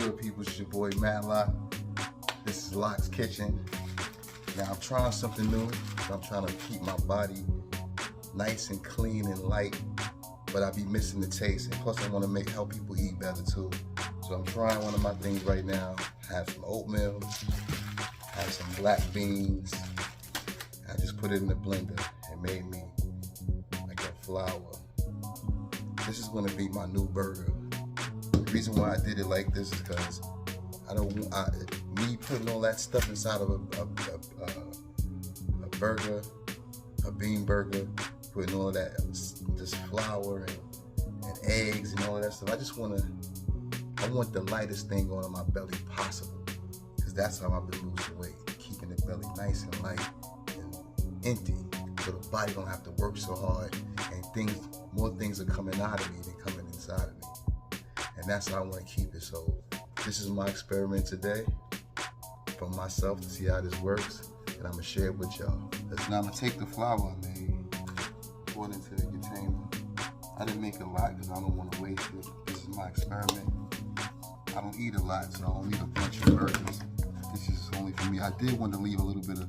good, people? It's your boy Matlock. This is Lock's Kitchen. Now I'm trying something new. I'm trying to keep my body nice and clean and light, but I be missing the taste. And plus I want to help people eat better too. So I'm trying one of my things right now. I have some oatmeal, I have some black beans. I just put it in the blender and made me like a flour. This is gonna be my new burger. The reason why I did it like this is because me putting all that stuff inside of a burger, a bean burger, putting all that, this flour and eggs and all of that stuff. I want the lightest thing going on my belly possible, because that's how I've been losing weight, keeping the belly nice and light and empty, so the body don't have to work so hard, and more things are coming out of me than coming inside of me. And that's how I want to keep it. So this is my experiment today for myself to see how this works, and I'm gonna share it with y'all. Now I'm gonna take the flour I made, pour it into the container. I didn't make a lot because I don't want to waste it. This is my experiment. I don't eat a lot, so I don't need a bunch of burgers. This is only for me. I did want to leave a little bit of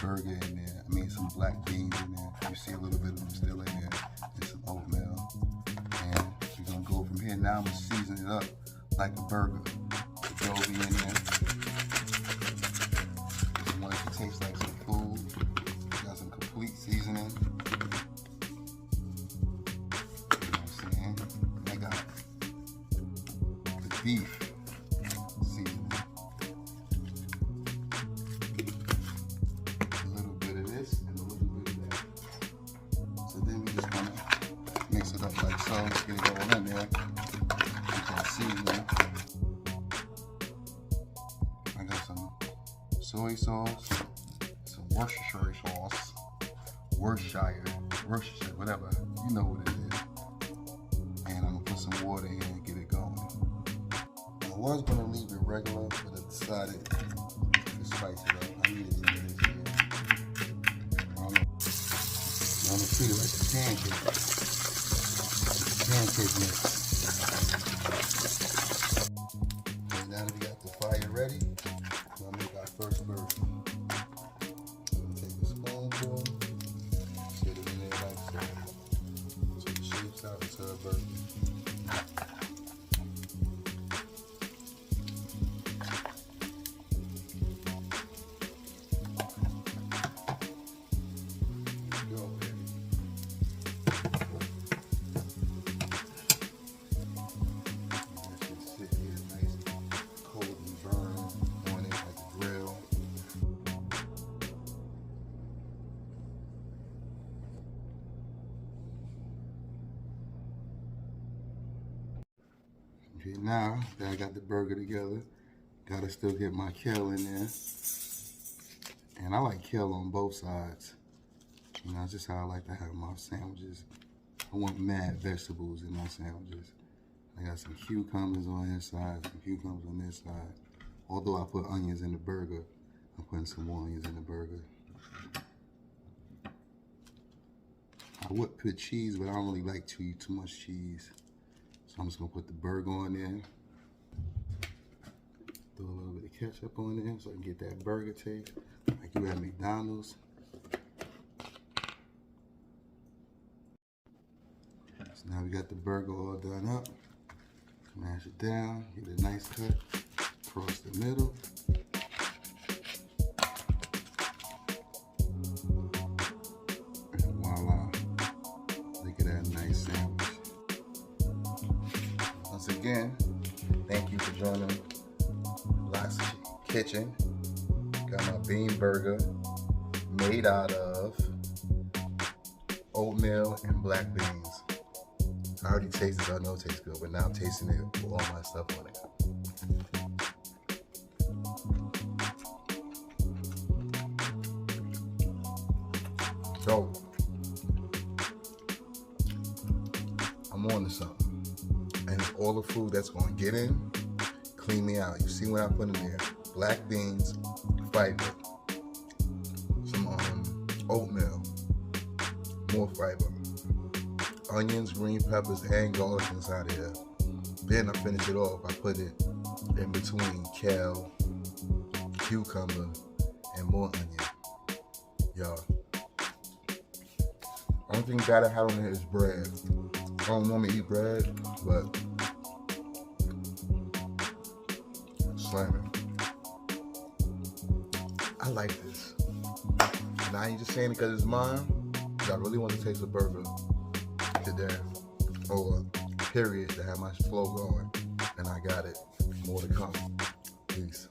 burger in there. I mean, some black beans in there. You see a little bit of them still in there, and some oatmeal. And we're gonna go from here. Now I'm gonna season it up like a burger. The dough be in there. I want it to taste like some food. Got some complete seasoning. You know what I'm saying? I got the beef seasoning. A little bit of this and a little bit of that. So then we just gonna mix it up like so. Let's get it all in there. Seasoning. I got some soy sauce, some Worcestershire sauce, Worcestershire, whatever, you know what it is. And I'm gonna put some water in and get it going. I was gonna leave it regular, but I decided to spice it up. I needed to do this here. I'm gonna treat it like a pancake. Pancake mix. And now that we got the fire ready, we're gonna make our first burger. So we'll take a spoonful, set it in there like so. So it shapes out into a burger. Go, baby. Okay, now that I got the burger together, gotta still get my kale in there. And I like kale on both sides. You know, it's just how I like to have my sandwiches. I want mad vegetables in my sandwiches. I got some cucumbers on this side, some cucumbers on this side. Although I put onions in the burger, I'm putting some more onions in the burger. I would put cheese, but I don't really like to eat too much cheese. So I'm just gonna put the burger on there. Throw a little bit of ketchup on there so I can get that burger taste, like you at McDonald's. So now we got the burger all done up. Mash it down, get a nice cut across the middle. And voila, look at that nice sandwich. Once again, thank you for joining Lock's Kitchen. Got my bean burger made out of oatmeal and black beans. I already tasted it, I know it tastes good, but now I'm tasting it with all my stuff on it. So, I'm on to something. And it's all the food that's gonna get in, clean me out. You see what I put in there? Black beans, fiber, some oatmeal, more fiber, onions, green peppers, and garlic inside of here. Then I finish it off. I put it in between kale, cucumber, and more onion. Y'all. Only thing you gotta have on here is bread. I don't normally eat bread, but slamming. I like this. And I ain't just saying it because it's mine. But I really want to taste a burger today, or period, to have my flow going. And I got it. More to come. Peace.